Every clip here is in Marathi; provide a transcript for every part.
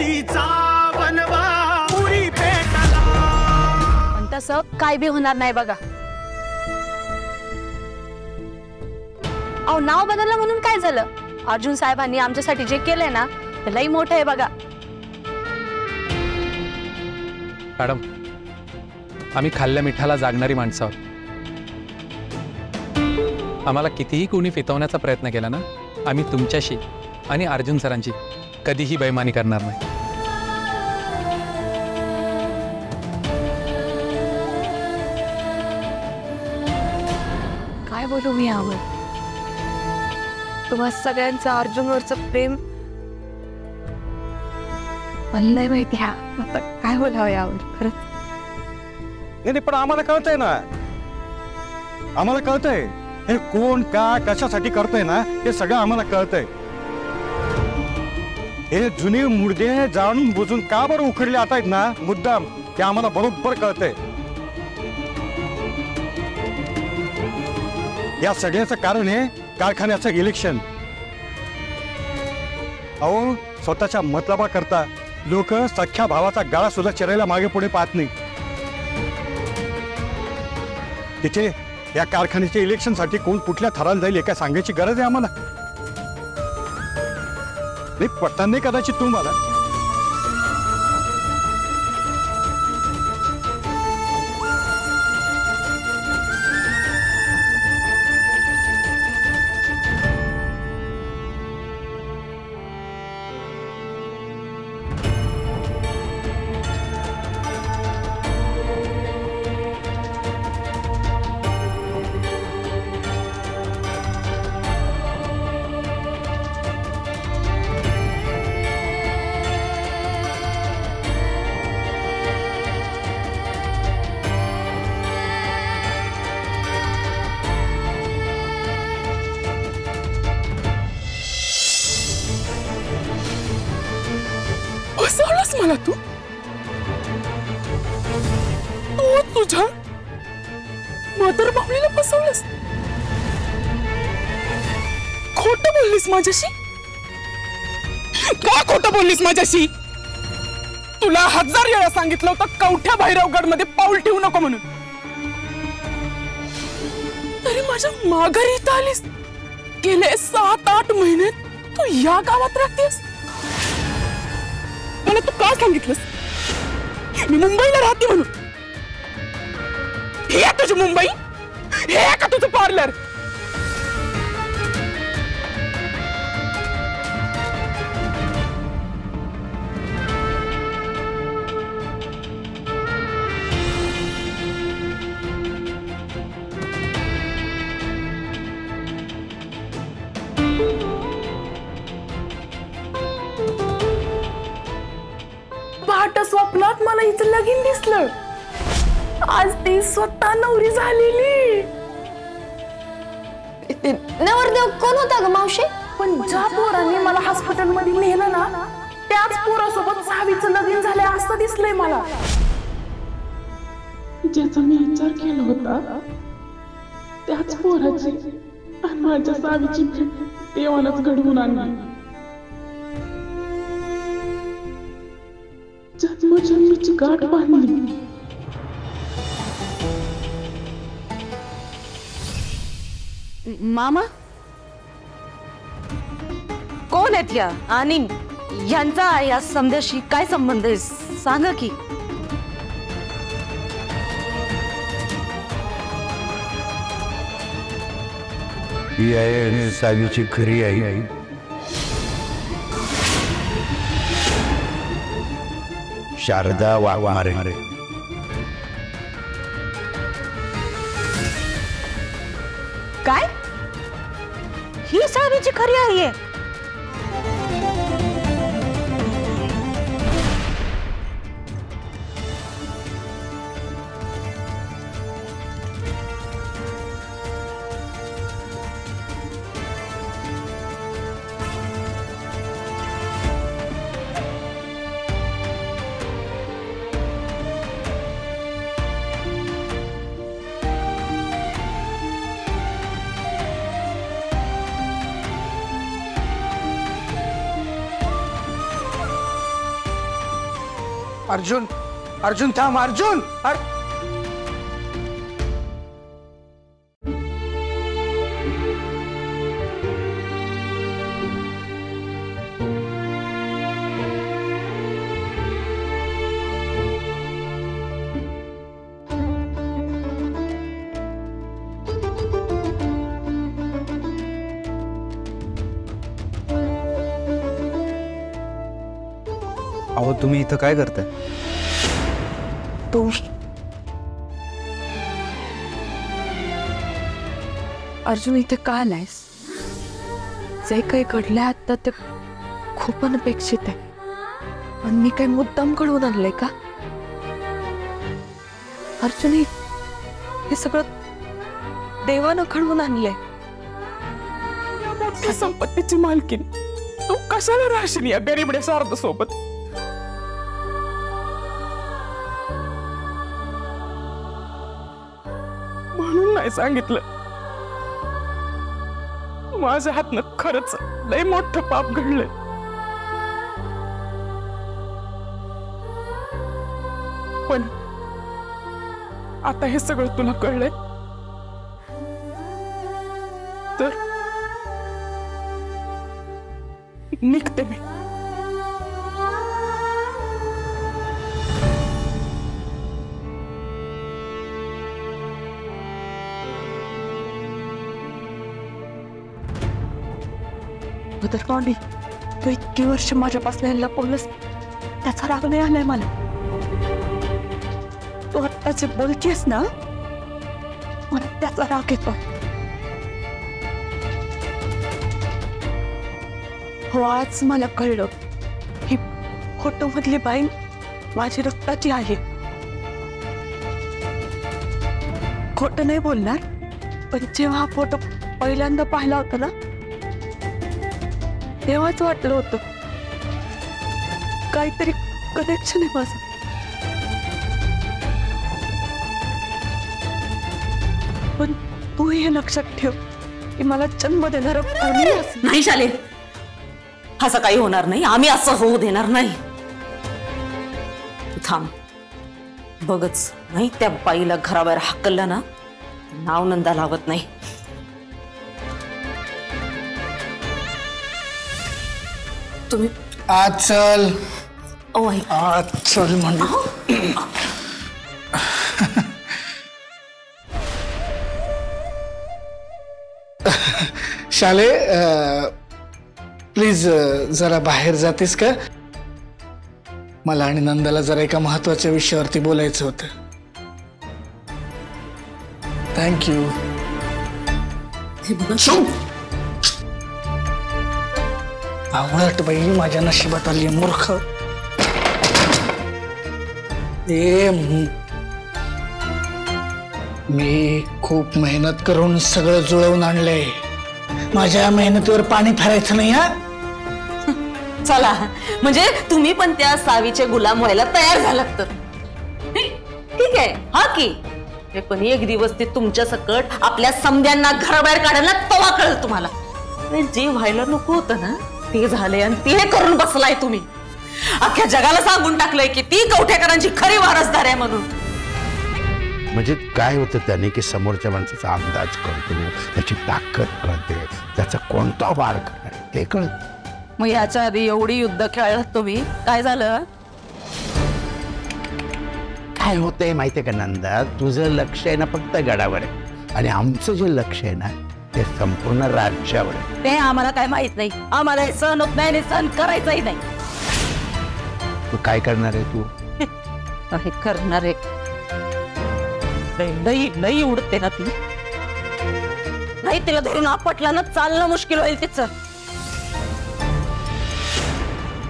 मुक्तीचा बनवा पुरी भेटला. पण तसं काय बी होणार नाही बघा. अहो नाव बदललं म्हणून काय झालं? अर्जुन साहेबांनी आमच्यासाठी जे केलंय ना ते लई मोठं आहे बघा. मॅडम, आम्ही खाल्ल्या मिठाला जागणारी माणसं आहोत. आम्हाला कितीही कोणी फितवण्याचा प्रयत्न केला ना, आम्ही तुमच्याशी आणि अर्जुन सरांची कधीही बेईमानी करणार नाही. काय बोलू मी यावर? तुम्हा सगळ्यांचं अर्जुनवरचं प्रेम मला नाही माहिती. आता काय बोलावं यावर खरंच. नाही पण आम्हाला कळतंय ना, आम्हाला कळतंय हे कोण का कशासाठी करतंय ना, हे सगळं आम्हाला कळतंय. हे जुने मुर्दे जाणून बुजून का बरं उखडले आता आहेत ना मुद्दाम, ते आम्हाला बरोबर कळतंय. या सगळ्याचं कारण आहे कारखान्याचं इलेक्शन. अहो स्वतःच्या मतलबा करता लोक सख्या भावाचा गाळा सुद्धा चिरायला मागे पुढे पाहत नाही. तिथे या कारखान्याच्या इलेक्शन साठी कोण कुठल्या थराला जाईल काय सांगायची गरज आहे आम्हाला? नाही पटत नाही कदाचित तुम्हाला. फसवलंस मला तू. तुझ्या मदर बाबलीला फसवलंस. खोटं बोललीस माझ्याशी. का खोटं बोललीस माझ्याशी? तुला 1000 वेळा सांगितलं होतं कवठ्या भैरवगड मध्ये पाऊल ठेवू नको म्हणून, तरी माझ्या माघारी इथं आलीस. गेले 7-8 महिने तू या गावात राहतेस. मला तू का सांगितलंस मी मुंबईला राहते म्हणून? हे तुझी मुंबई, हे का तुझं पार्लर? स्वप्नात मला इथं लगीन दिसलं. आज ती स्वतः नवरी झालेली. नवरदेव कोण होता ग मावशी? पण ज्या पोरांनी मला हॉस्पिटल मध्ये नेलं ना, त्याच पोरासोबत सावीचं लगीन झालंय असं दिसलंय मला. ज्याचा मी विचार केला होता त्याच पोराची आणि माझ्या सावीची भेट देवानच घडवून आणली. जन्मजन्मीची गाठ बांधली. मामा कोण आहेत या आणि यांचा या समजाशी काय संबंध आहे सांगा की. ही आहे सावीची खरी आई. शारदा वाघमारे. काय? ही सावीची खरी आई आहे? अर्जुन अर्जुन थांब अर्जुन अहो तुम्ही इथं काय करताय? तू अर्जुन इथे का आलायस? जे काही घडलंय आता ते खूप अनपेक्षित आहे. पण मी काही मुद्दाम घडवून आणलंय का? अर्जुन हे सगळं देवानं घडवून आणलंय. मोठ्या संपत्तीची मालकीन तू कशाला राहशील या गरीबड्या सारथ सोबत? म्हणून नाही सांगितलं. माझ्या हातनं खरंच लय मोठं पाप घडलंय. पण आता हे सगळं तुला कळलंय तर निघते मी. बदरपावली तू इतकी वर्ष माझ्यापासून लपवलंस त्याचा राग नाही आलाय मला. तू आत्ता जे बोलतेस ना मला त्याचा राग येतो. हो आज मला कळलं ही फोटो मधली बाई माझी रक्ताची आहे. खोटं नाही बोलणार पण जेव्हा हा फोटो पहिल्यांदा पाहिला होता ना तेव्हाच वाटलं होतं काहीतरी कनेक्शन आहे माझं. पण तू हे लक्षात ठेव की मला जन्म देणार नाही शाले, असं काही होणार नाही. आम्ही असं होऊ देणार नाही. तू थांब बघच नाही त्या बाईला घराबाहेर हाकललं ना नाव नंदा लावत नाही. तुम्ही आज चल आज चल म्हणजे शाले प्लीज जरा बाहेर जातेस का? मला आणि नंदाला जरा एका महत्वाच्या विषयावरती बोलायचं होतं. थँक्यू. आवडत बाई माझ्या नशिबात आली मूर्ख. मी खूप मेहनत करून सगळं जुळवून आणलंय. माझ्या मेहनतीवर पाणी फिरायचं नाही. हा चला म्हणजे तुम्ही पण त्या सावीचे गुलाम व्हायला तयार झालात तर ठीक आहे. हा की पण एक दिवस ते तुमच्या सकट आपल्या समध्यांना घराबाहेर काढायला तवा कळलं तुम्हाला. जे व्हायला नको होतं ना ते झाले आणि ते करून बसलाय तुम्ही. अख्ख्या जगाला सांगून टाकलंय की ती कवठेकरांची खरी वारसदार आहे म्हणून. म्हणजे काय होतं त्याने की समोरच्या माणसाचा अंदाज कळतो, त्याची ताकद कळते, त्याचा कोणता वार करणार ते कळत. मग याच्या आधी एवढी युद्ध खेळलात तुम्ही, काय झालं? काय होतंय माहितीये का नंदा, तुझं लक्ष आहे ना फक्त गडावर आहे आणि आमचं जे लक्ष आहे ना ते संपूर्ण राज्यावर आहे. ते आम्हाला काय माहित नाही. आम्हाला सहन होत नाही आणि सहन करायचंही नाही. तू काय करणार आहे? तू काय करणार आहे? लई लई उडते ना ती. नाही तिला धरून आपटला ना चालणं मुश्किल होईल तिचं.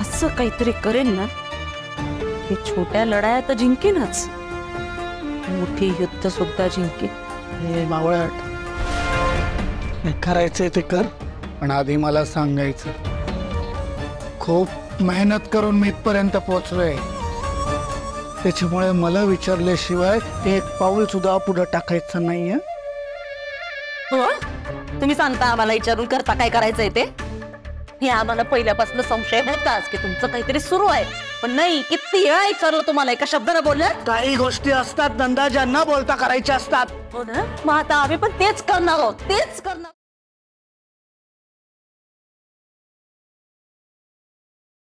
असं काहीतरी करेन ना हे छोट्या लढाया तर जिंकेनच, मोठी युद्ध सुद्धा जिंकेन. मावळट करायचंय ते कर पण आधी मला सांगायचं. खूप मेहनत करून मी इथपर्यंत पोहोचलोय. त्याच्यामुळे मला विचारल्याशिवाय एक पाऊल सुद्धा पुढे टाकायचं नाहीये. हो तुम्ही सांगता आम्हाला विचारून करता काय करायचंय ते? हे आम्हाला पहिल्यापासून संशय होताच की तुमचं काहीतरी सुरू आहे. पण नाही, किती वेळा विचारलं तुम्हाला, एका शब्दानं बोललं. काही गोष्टी असतात नंदा ज्यांना बोलता करायच्या असतात. हो ना, मग आता आम्ही पण तेच करणार आहोत, तेच करणार.